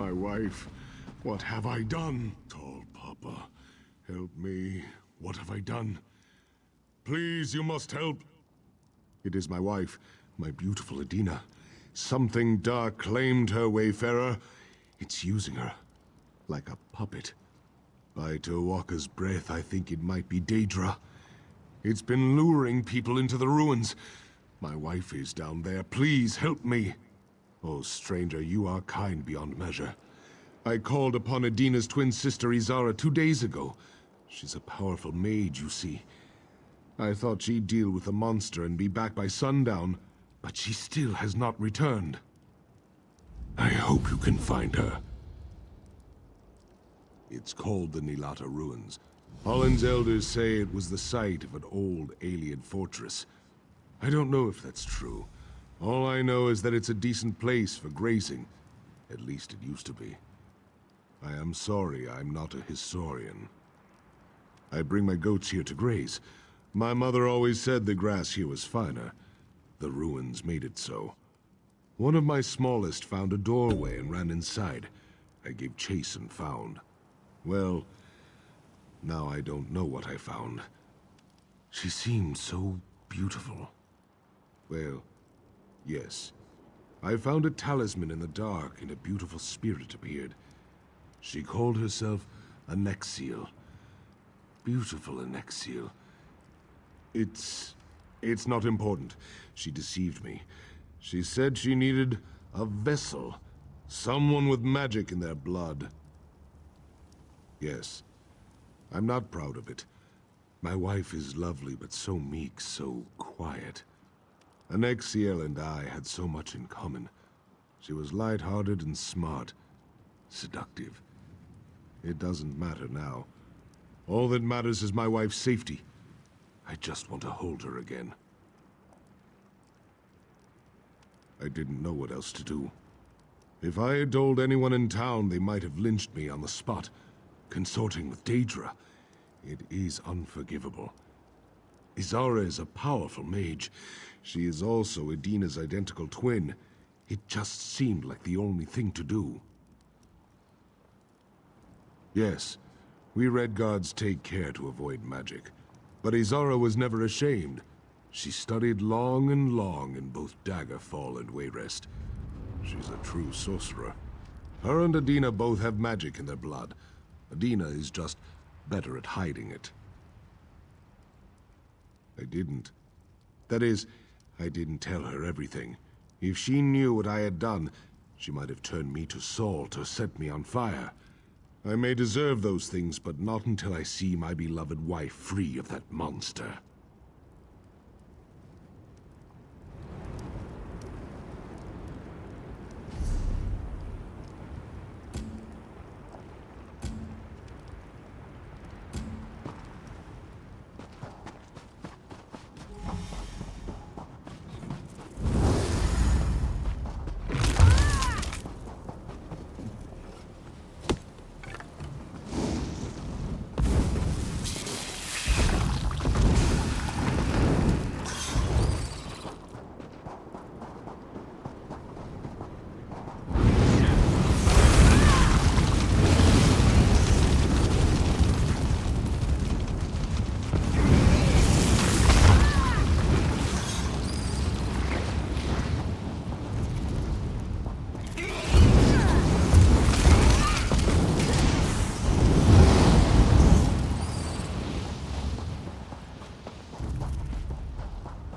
My wife, what have I done? Tall Papa, help me. What have I done? Please, you must help. It is my wife, my beautiful Adina. Something dark claimed her, Wayfarer. It's using her, like a puppet. By Tawaka's breath, I think it might be Daedra. It's been luring people into the ruins. My wife is down there. Please help me. Oh, stranger, you are kind beyond measure. I called upon Adina's twin sister Izara 2 days ago. She's a powerful mage, you see. I thought she'd deal with the monster and be back by sundown, but she still has not returned. I hope you can find her. It's called the Nilata Ruins. Holland's elders say it was the site of an old alien fortress. I don't know if that's true. All I know is that it's a decent place for grazing. At least it used to be. I am sorry I'm not a historian. I bring my goats here to graze. My mother always said the grass here was finer. The ruins made it so. One of my smallest found a doorway and ran inside. I gave chase and found. Well, now I don't know what I found. She seemed so beautiful. Well, yes. I found a talisman in the dark and a beautiful spirit appeared. She called herself a Nexiel. Beautiful Nexiel. It's not important. She deceived me. She said she needed a vessel. Someone with magic in their blood. Yes. I'm not proud of it. My wife is lovely, but so meek, so quiet. Nexiel and I had so much in common. She was light-hearted and smart. Seductive. It doesn't matter now. All that matters is my wife's safety. I just want to hold her again. I didn't know what else to do. If I had told anyone in town, they might have lynched me on the spot. Consorting with Daedra. It is unforgivable. Izara is a powerful mage. She is also Adina's identical twin. It just seemed like the only thing to do. Yes, we Red Guards take care to avoid magic. But Izara was never ashamed. She studied long and long in both Daggerfall and Wayrest. She's a true sorcerer. Her and Adina both have magic in their blood. Adina is just better at hiding it. I didn't. That is, I didn't tell her everything. If she knew what I had done, she might have turned me to salt or set me on fire. I may deserve those things, but not until I see my beloved wife free of that monster.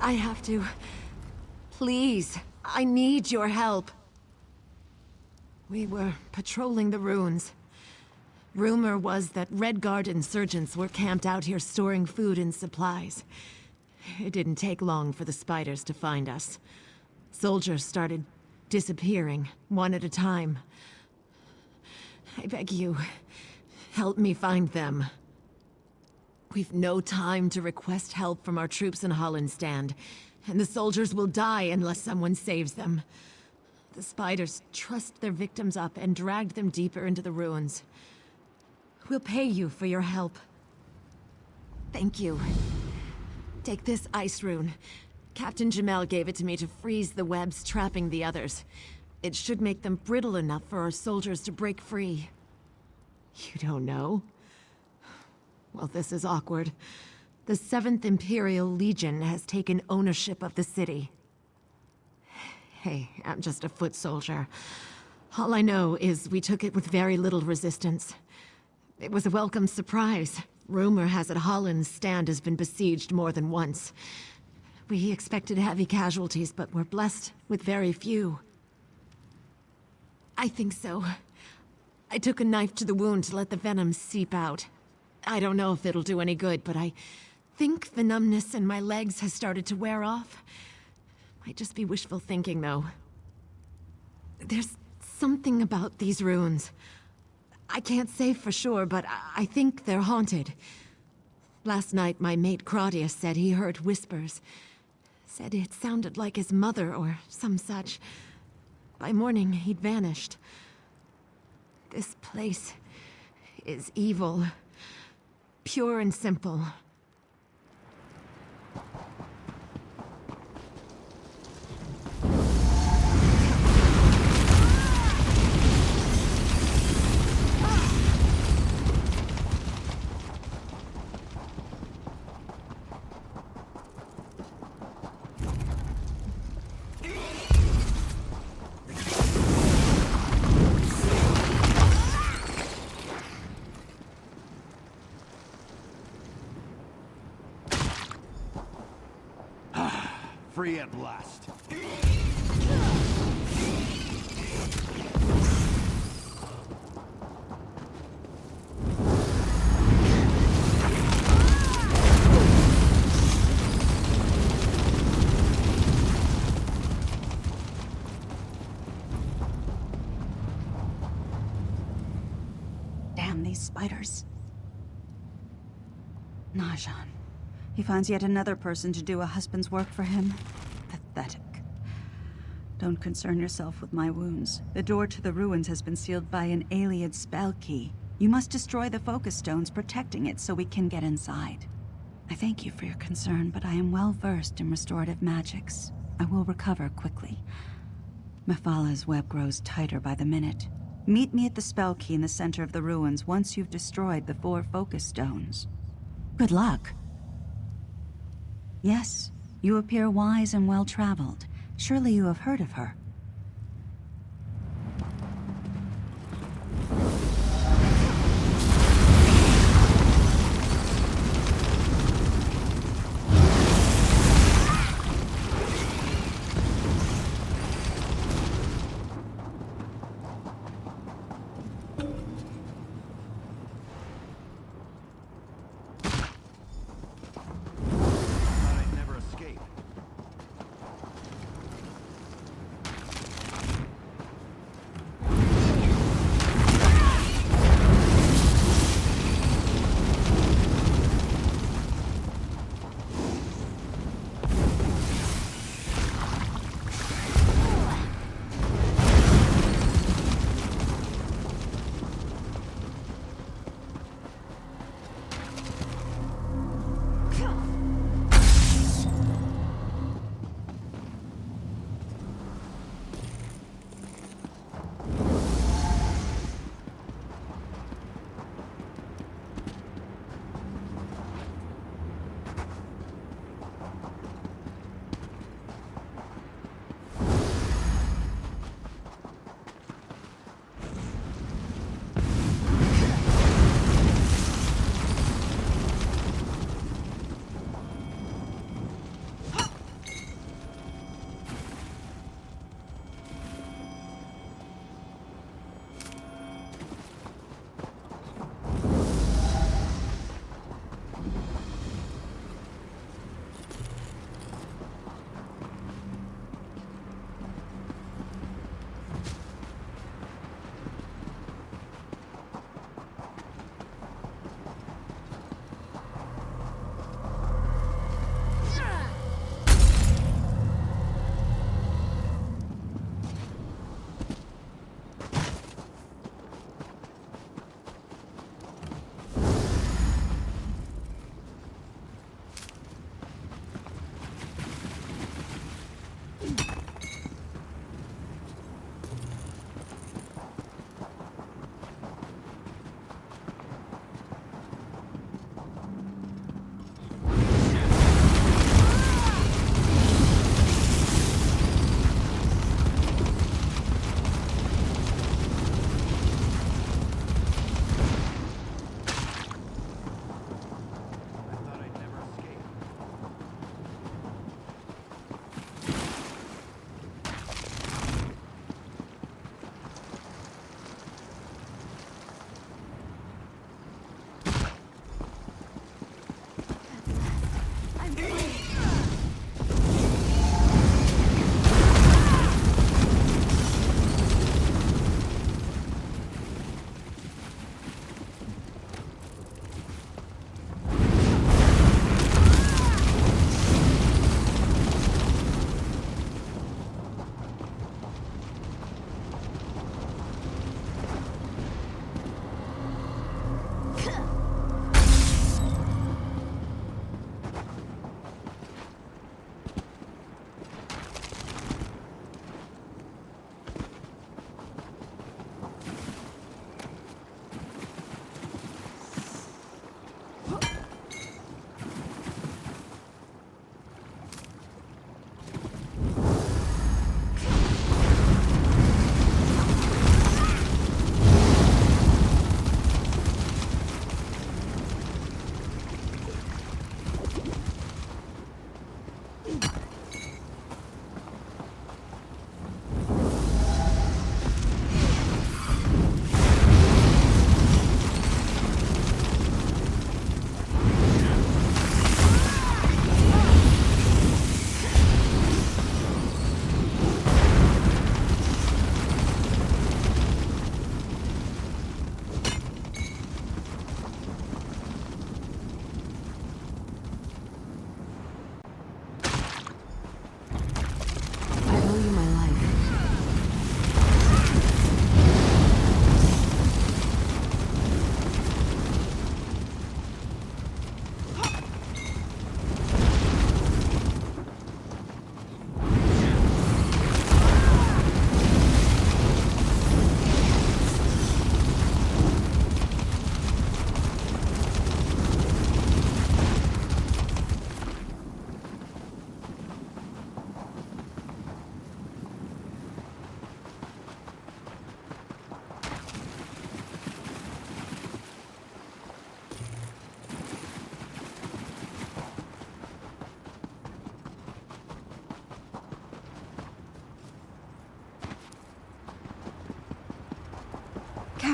I have to. Please, I need your help. We were patrolling the ruins. Rumor was that Red Guard insurgents were camped out here storing food and supplies. It didn't take long for the spiders to find us. Soldiers started disappearing, one at a time. I beg you, help me find them. We've no time to request help from our troops in Hollandstand, and the soldiers will die unless someone saves them. The spiders trussed their victims up and dragged them deeper into the ruins. We'll pay you for your help. Thank you. Take this ice rune. Captain Jamel gave it to me to freeze the webs trapping the others. It should make them brittle enough for our soldiers to break free. You don't know? Well, this is awkward. The 7th Imperial Legion has taken ownership of the city. Hey, I'm just a foot soldier. All I know is we took it with very little resistance. It was a welcome surprise. Rumor has it Holland's stand has been besieged more than once. We expected heavy casualties, but we're blessed with very few. I think so. I took a knife to the wound to let the venom seep out. I don't know if it'll do any good, but I think the numbness in my legs has started to wear off. Might just be wishful thinking, though. There's something about these ruins. I can't say for sure, but I think they're haunted. Last night, my mate Claudius said he heard whispers. Said it sounded like his mother or some such. By morning, he'd vanished. This place is evil. Pure and simple. Free at last. Damn these spiders. Najan. He finds yet another person to do a husband's work for him. Pathetic. Don't concern yourself with my wounds. The door to the ruins has been sealed by an Ayleid spell key. You must destroy the focus stones protecting it so we can get inside. I thank you for your concern, but I am well versed in restorative magics. I will recover quickly. Mephalah's web grows tighter by the minute. Meet me at the spell key in the center of the ruins once you've destroyed the 4 focus stones. Good luck. Yes, you appear wise and well-traveled. Surely you have heard of her.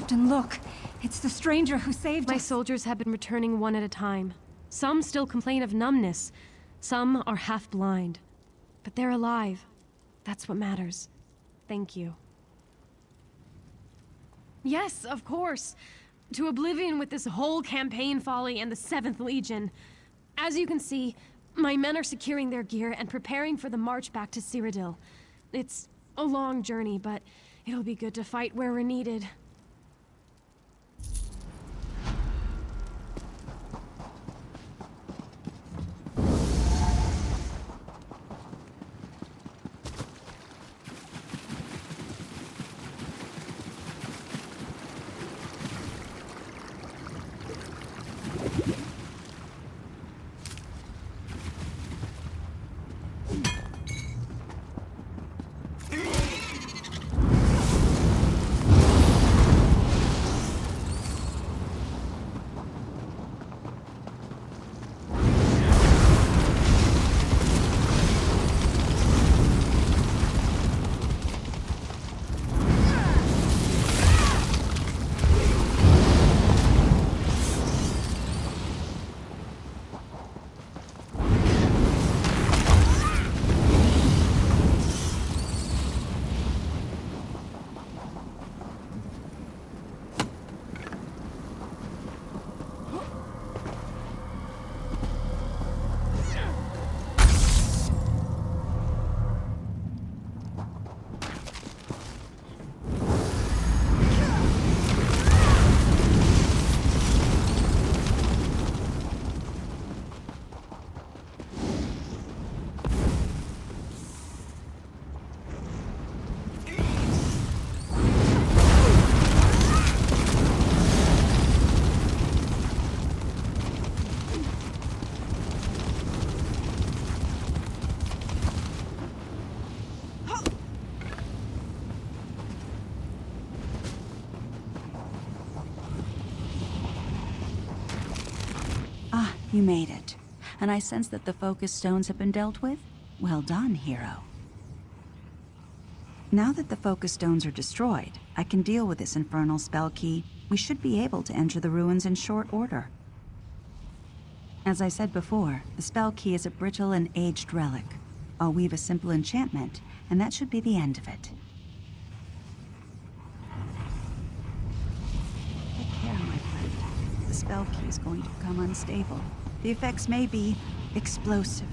Captain, look! It's the stranger who saved My us. soldiers have been returning one at a time. Some still complain of numbness. Some are half blind. But they're alive. That's what matters. Thank you. Yes, of course. To oblivion with this whole campaign folly and the 7th Legion. As you can see, my men are securing their gear and preparing for the march back to Cyrodiil. It's a long journey, but it'll be good to fight where we're needed. You made it. And I sense that the focus stones have been dealt with? Well done, hero. Now that the focus stones are destroyed, I can deal with this infernal spell key. We should be able to enter the ruins in short order. As I said before, the spell key is a brittle and aged relic. I'll weave a simple enchantment, and that should be the end of it. Take care, my friend. The spell key is going to become unstable. The effects may be explosive.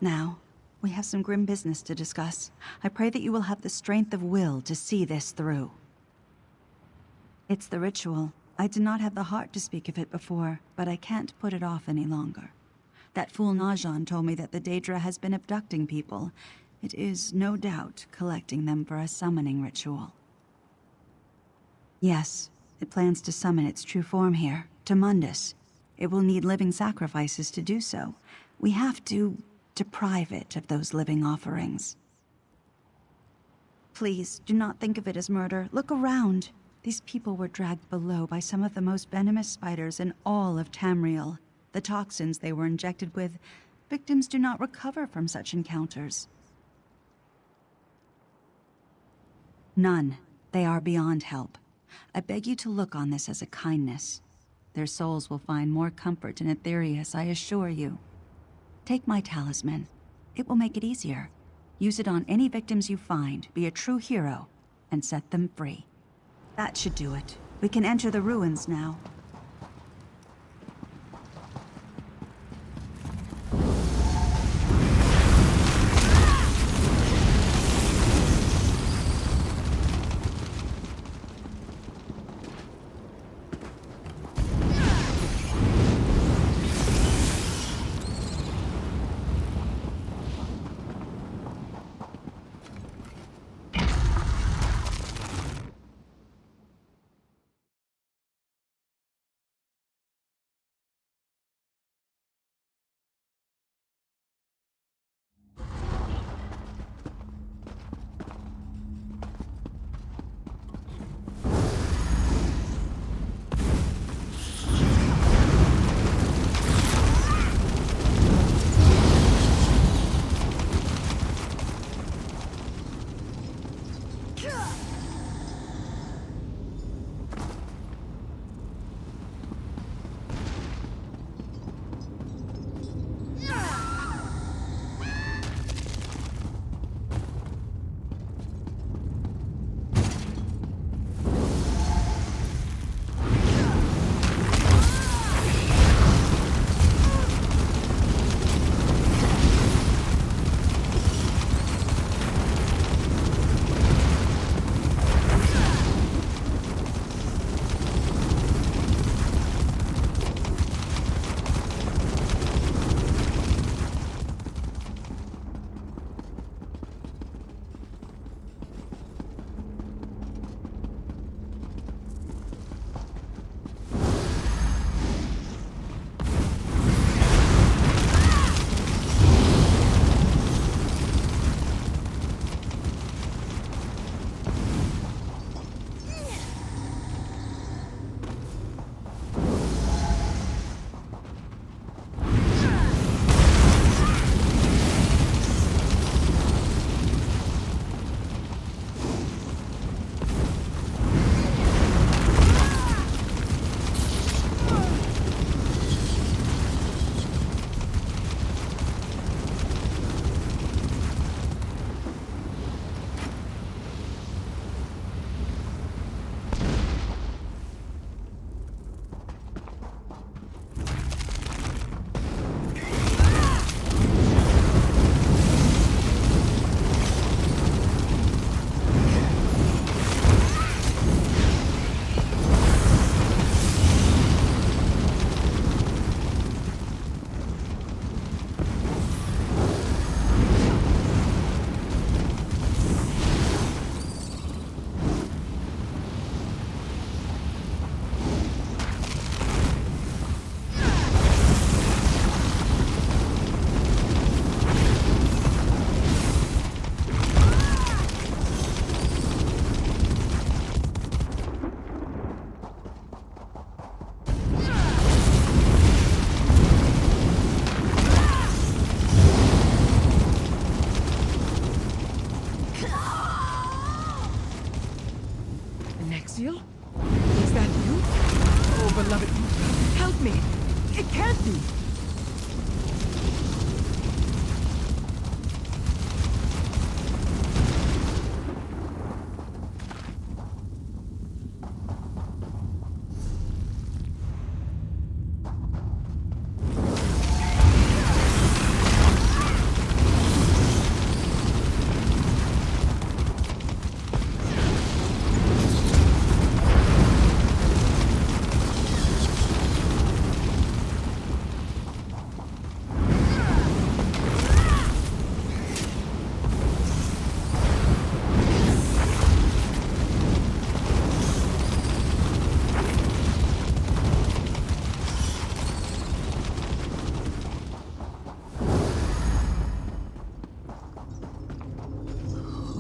Now, we have some grim business to discuss. I pray that you will have the strength of will to see this through. It's the ritual. I did not have the heart to speak of it before, but I can't put it off any longer. That fool Najan told me that the Daedra has been abducting people. It is, no doubt, collecting them for a summoning ritual. Yes, it plans to summon its true form here, to Mundus. It will need living sacrifices to do so. We have to deprive it of those living offerings. Please, do not think of it as murder. Look around. These people were dragged below by some of the most venomous spiders in all of Tamriel. The toxins they were injected with, victims do not recover from such encounters. None. They are beyond help. I beg you to look on this as a kindness. Their souls will find more comfort in Aetherius, I assure you. Take my talisman. It will make it easier. Use it on any victims you find, be a true hero, and set them free. That should do it. We can enter the ruins now. Nexiel? Is that you? Oh, beloved, help me! It can't be!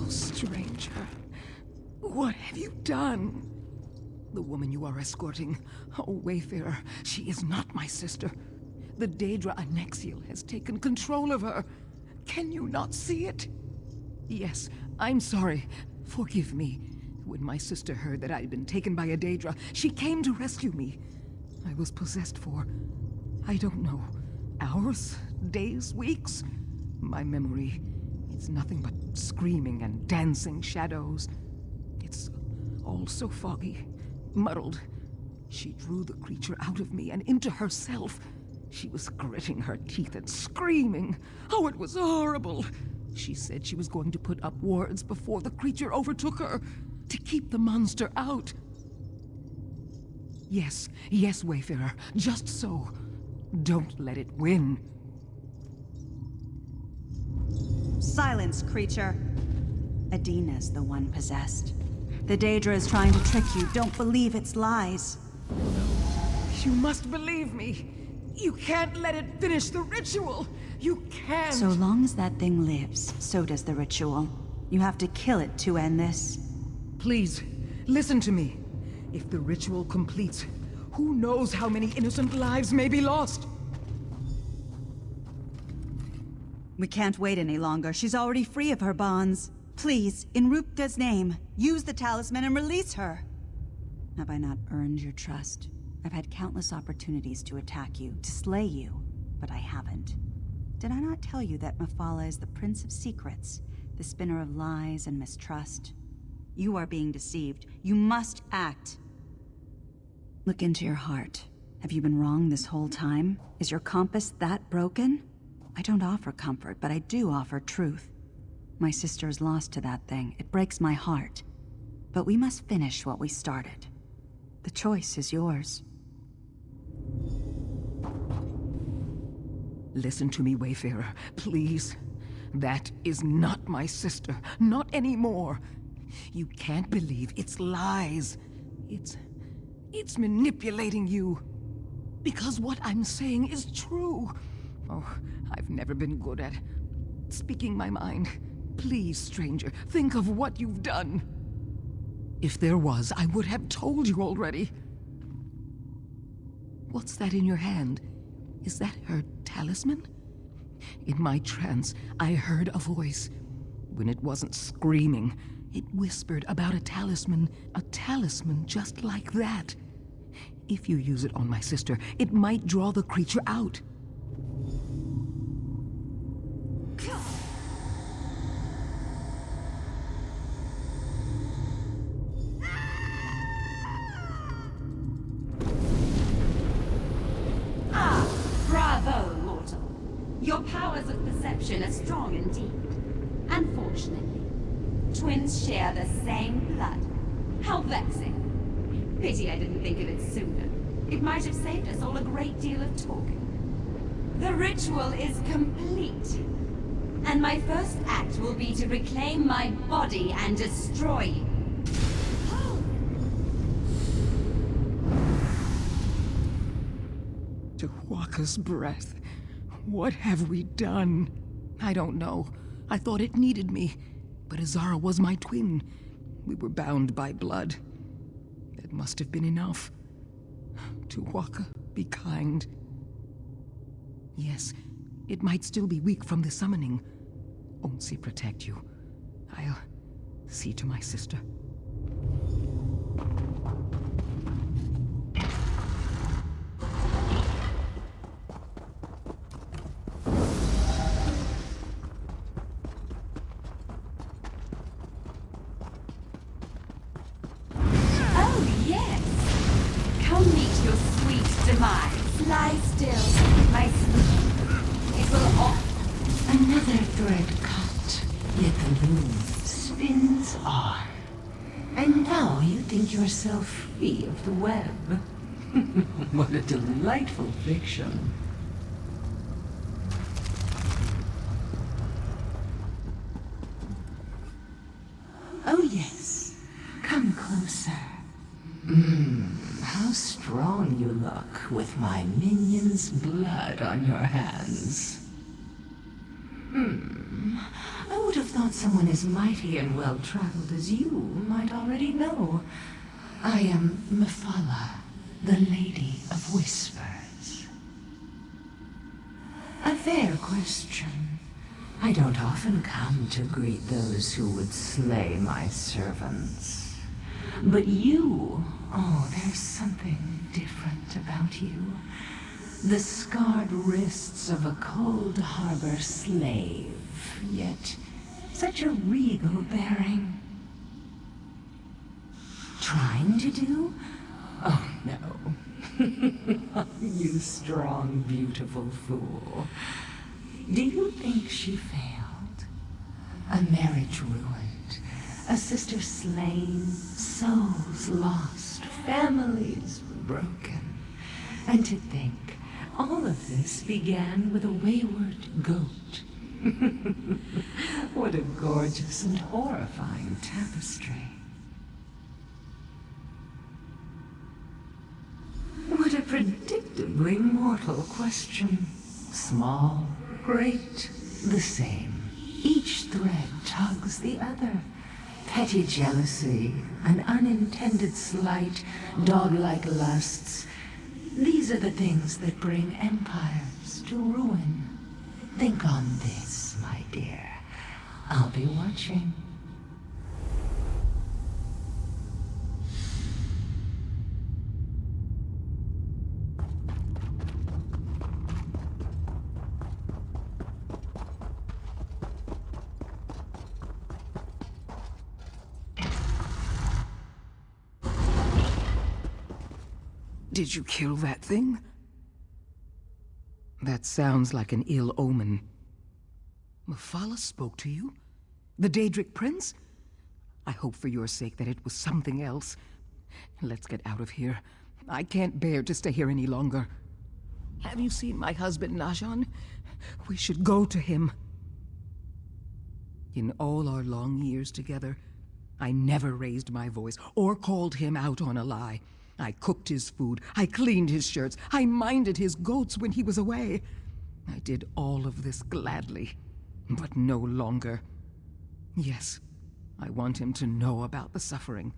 Stranger, what have you done? The woman you are escorting, oh Wayfarer, she is not my sister. The Daedra Nexiel has taken control of her. Can you not see it? Yes, I'm sorry. Forgive me. When my sister heard that I had been taken by a Daedra, she came to rescue me. I was possessed for, I don't know, hours, days, weeks? My memory, it's nothing but screaming and dancing shadows. It's all so foggy, muddled. She drew the creature out of me and into herself. She was gritting her teeth and screaming. Oh, it was horrible. She said she was going to put up wards before the creature overtook her, to keep the monster out. Yes, Wayfarer, just so. Don't let it win. Silence, creature. Adina's the one possessed. The Daedra is trying to trick you. Don't believe its lies. You must believe me. You can't let it finish the ritual. You can't. So long as that thing lives, so does the ritual. You have to kill it to end this. Please, listen to me. If the ritual completes, who knows how many innocent lives may be lost? We can't wait any longer. She's already free of her bonds. Please, in Rupka's name, use the talisman and release her. Have I not earned your trust? I've had countless opportunities to attack you, to slay you, but I haven't. Did I not tell you that Mephala is the Prince of Secrets, the spinner of lies and mistrust? You are being deceived. You must act. Look into your heart. Have you been wrong this whole time? Is your compass that broken? I don't offer comfort, but I do offer truth. My sister is lost to that thing. It breaks my heart. But we must finish what we started. The choice is yours. Listen to me, Wayfarer, please. That is not my sister. Not anymore. You can't believe its lies. It's manipulating you. Because what I'm saying is true. Oh, I've never been good at speaking my mind. Please, stranger, think of what you've done. If there was, I would have told you already. What's that in your hand? Is that her talisman? In my trance, I heard a voice. When it wasn't screaming, it whispered about a talisman just like that. If you use it on my sister, it might draw the creature out. Bravo, mortal. Your powers of perception are strong indeed. Unfortunately, twins share the same blood. How vexing. Pity I didn't think of it sooner. It might have saved us all a great deal of talking. The ritual is complete. And my first act will be to reclaim my body and destroy you. Tuwaka's breath. What have we done? I don't know. I thought it needed me. But Azara was my twin. We were bound by blood. That must have been enough. Tuwaka, be kind. Yes, it might still be weak from the summoning. Onsi protect you. I'll see to my sister. Oh, yes. Come meet your sweet demise. Lie still, my sweet. It will all... Another thread cut, yet the loom spins on. And now you think yourself free of the web. What a delightful fiction. Oh yes, come closer. How strong you look with my minion's blood on your hands. I would have thought someone as mighty and well-traveled as you might already know. I am Mephala, the Lady of Whispers. A fair question. I don't often come to greet those who would slay my servants. But you, oh, there's something different about you. The scarred wrists of a cold harbor slave, yet such a regal bearing. Trying to do? Oh, no. You strong, beautiful fool. Do you think she failed? A marriage ruined, a sister slain, souls lost, families broken. And to think, all of this began with a wayward goat. What a gorgeous and horrifying tapestry. What a predictably mortal question. Small, great, the same. Each thread tugs the other. Petty jealousy, an unintended slight, dog-like lusts. These are the things that bring empires to ruin. Think on this, my dear. I'll be watching. Did you kill that thing? That sounds like an ill omen. Mephala spoke to you? The Daedric Prince? I hope for your sake that it was something else. Let's get out of here. I can't bear to stay here any longer. Have you seen my husband, Najan? We should go to him. In all our long years together, I never raised my voice or called him out on a lie. I cooked his food, I cleaned his shirts, I minded his goats when he was away. I did all of this gladly, but no longer. Yes, I want him to know about the suffering.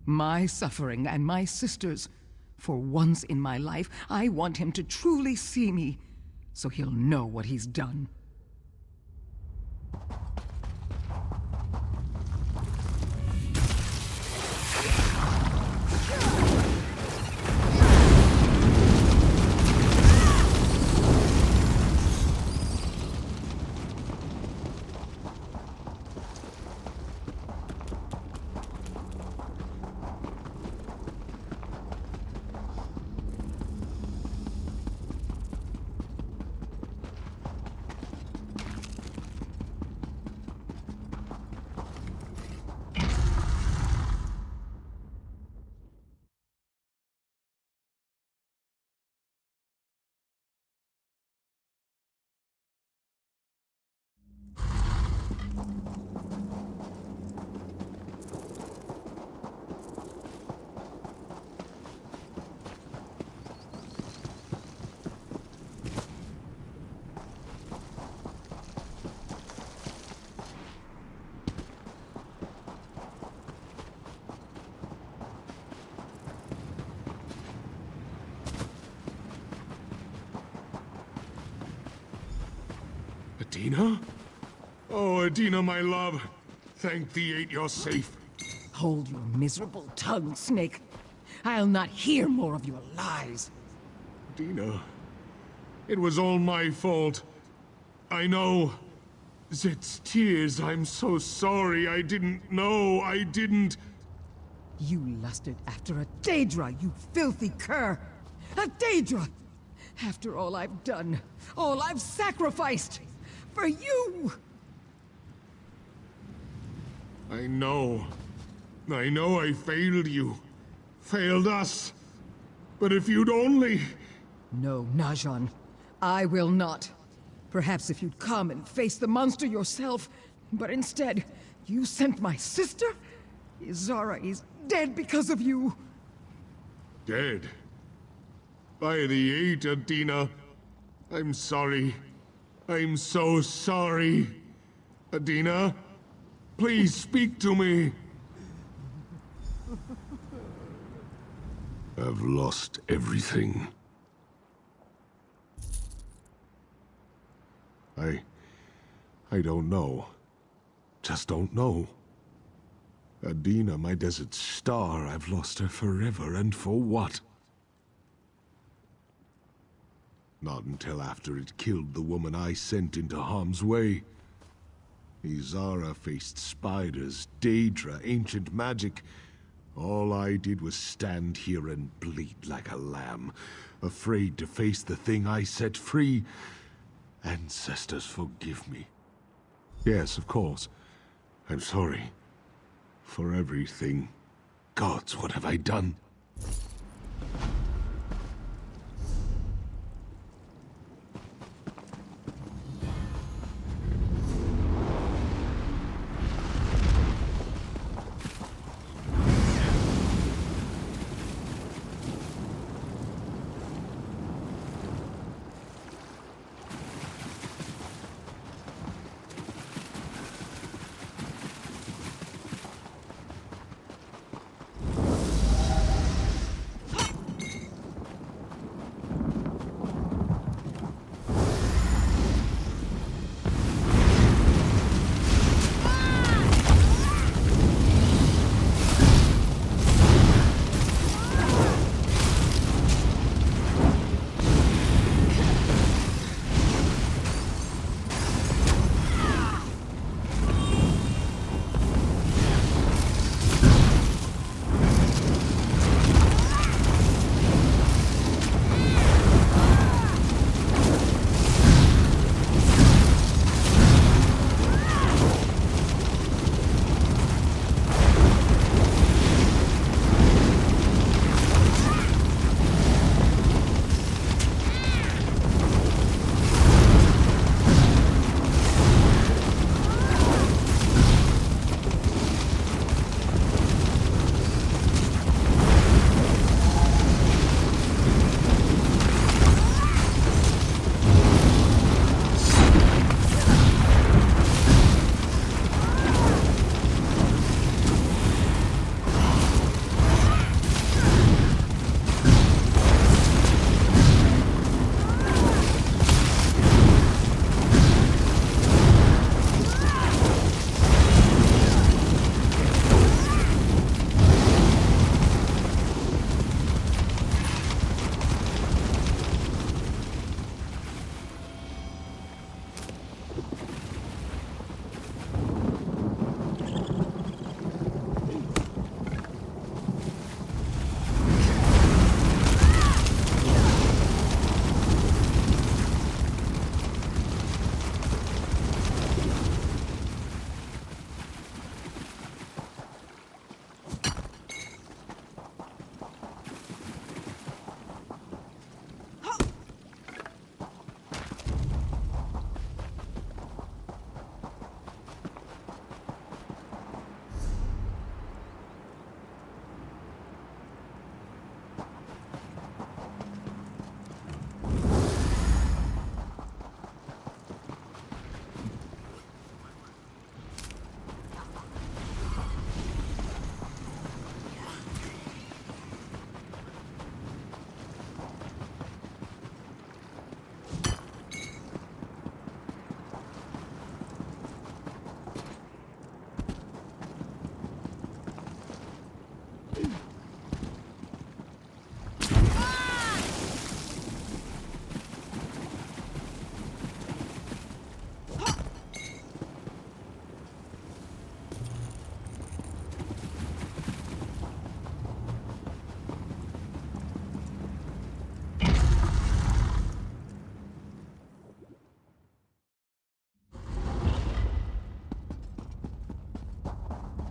My suffering and my sister's. For once in my life, I want him to truly see me, so he'll know what he's done. Adina? Oh, Adina, my love. thank thee ain't you're safe. Hold your miserable tongue, Snake. I'll not hear more of your lies. Dina, it was all my fault. I know. Zit's tears, I'm so sorry. I didn't know. I didn't. You lusted after a Daedra, you filthy cur! A Daedra! After all I've done, all I've sacrificed, for you! I know. I know I failed you. Failed us. But if you'd only... No, Najan. I will not. Perhaps if you'd come and face the monster yourself, but instead, you sent my sister? Izara is dead because of you! Dead? By the eight, Adina. I'm sorry. I'm so sorry. Adina, please speak to me. I've lost everything. I don't know. Just don't know. Adina, my desert star, I've lost her forever, and for what? Not until after it killed the woman I sent into harm's way. Izara faced spiders, Daedra, ancient magic. All I did was stand here and bleed like a lamb, afraid to face the thing I set free. Ancestors, forgive me. Yes, of course. I'm sorry. For everything. Gods, what have I done?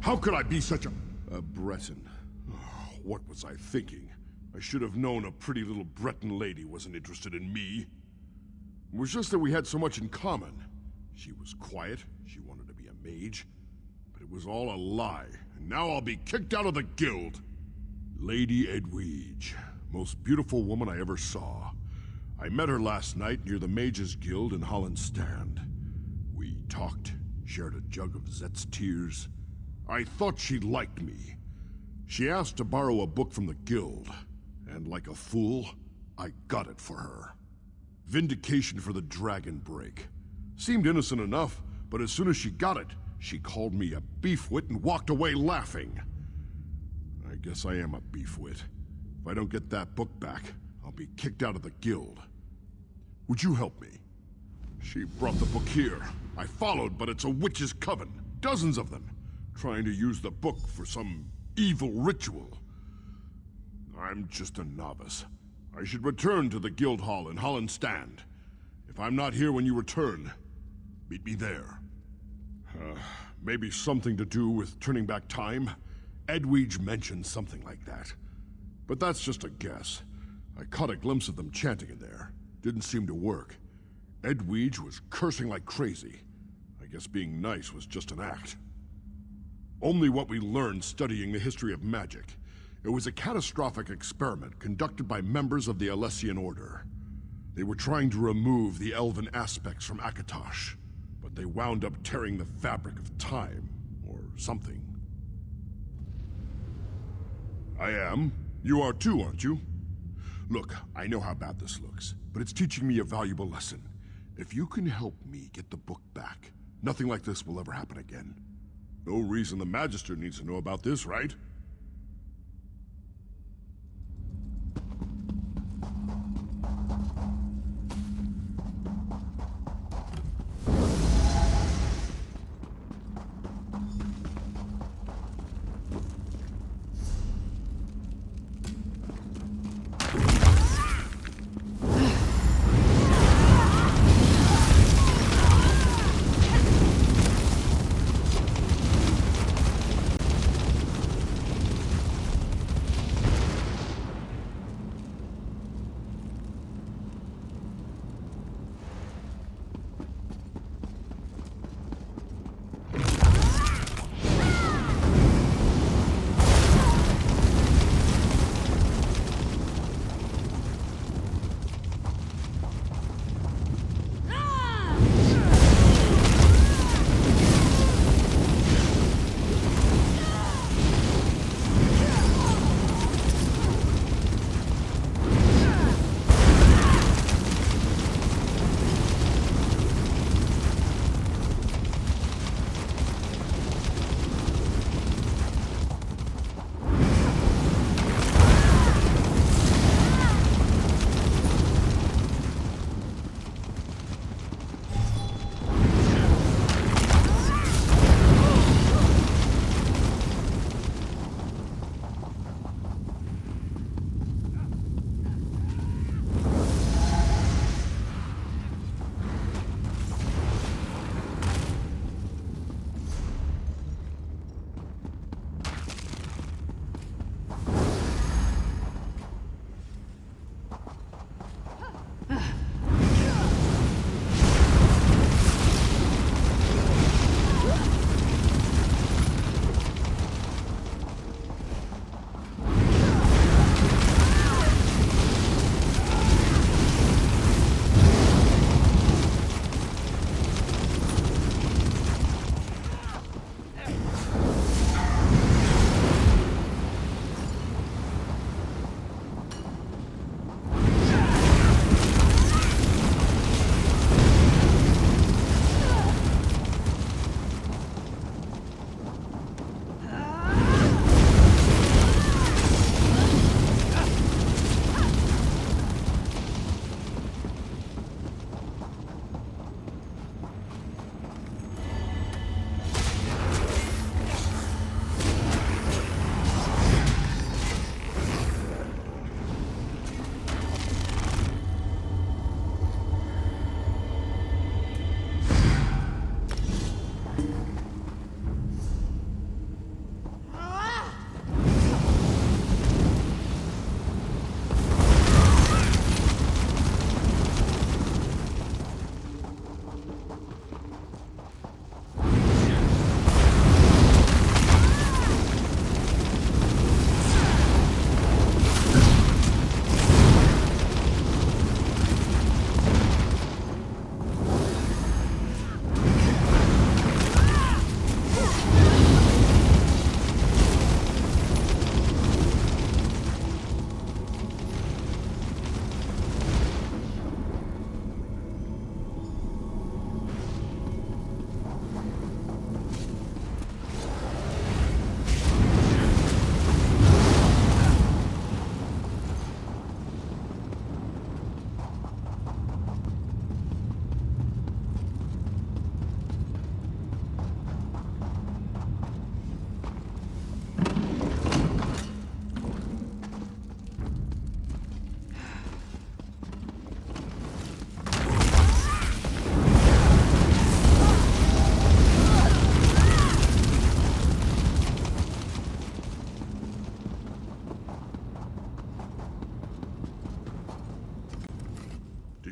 How could I be such a Breton? Oh, what was I thinking? I should have known a pretty little Breton lady wasn't interested in me. It was just that we had so much in common. She was quiet, she wanted to be a mage, but it was all a lie, and now I'll be kicked out of the guild. Lady Edwige, most beautiful woman I ever saw. I met her last night near the Mages Guild in Hollandstand. We talked, shared a jug of Zet's tears. I thought she liked me. She asked to borrow a book from the guild, and like a fool, I got it for her. Vindication for the Dragon Break. Seemed innocent enough, but as soon as she got it, she called me a beefwit and walked away laughing. I guess I am a beefwit. If I don't get that book back, I'll be kicked out of the guild. Would you help me? She brought the book here. I followed, but it's a witch's coven. Dozens of them. Trying to use the book for some evil ritual. I'm just a novice. I should return to the guild hall in Hollandstand. If I'm not here when you return, meet me there. Maybe something to do with turning back time? Edwige mentioned something like that. But that's just a guess. I caught a glimpse of them chanting in there. Didn't seem to work. Edwige was cursing like crazy. I guess being nice was just an act. Only what we learned studying the history of magic. It was a catastrophic experiment conducted by members of the Alessian Order. They were trying to remove the elven aspects from Akatosh, but they wound up tearing the fabric of time, or something. I am. You are too, aren't you? Look, I know how bad this looks, but it's teaching me a valuable lesson. If you can help me get the book back, nothing like this will ever happen again. No reason the Magister needs to know about this, right?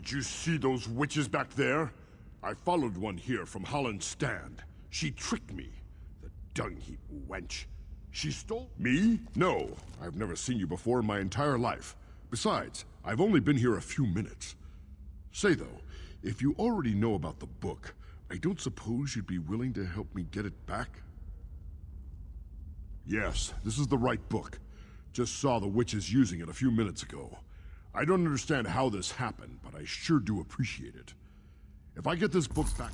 Did you see those witches back there? I followed one here from Holland's stand. She tricked me. The dung-heap wench. She stole... Me? No. I've never seen you before in my entire life. Besides, I've only been here a few minutes. Say though, if you already know about the book, I don't suppose you'd be willing to help me get it back? Yes, this is the right book. Just saw the witches using it a few minutes ago. I don't understand how this happened, but I sure do appreciate it. If I get this book back...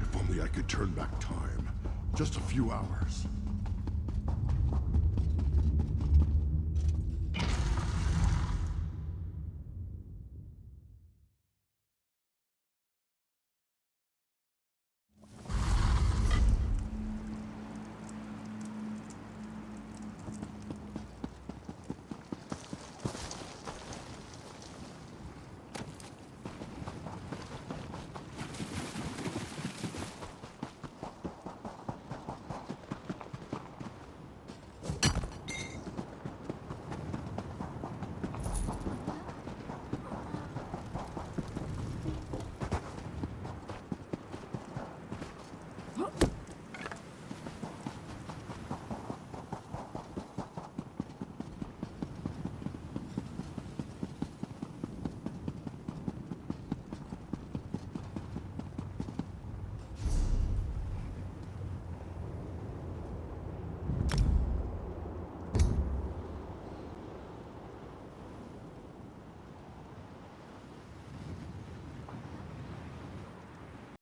If only I could turn back time. Just a few hours.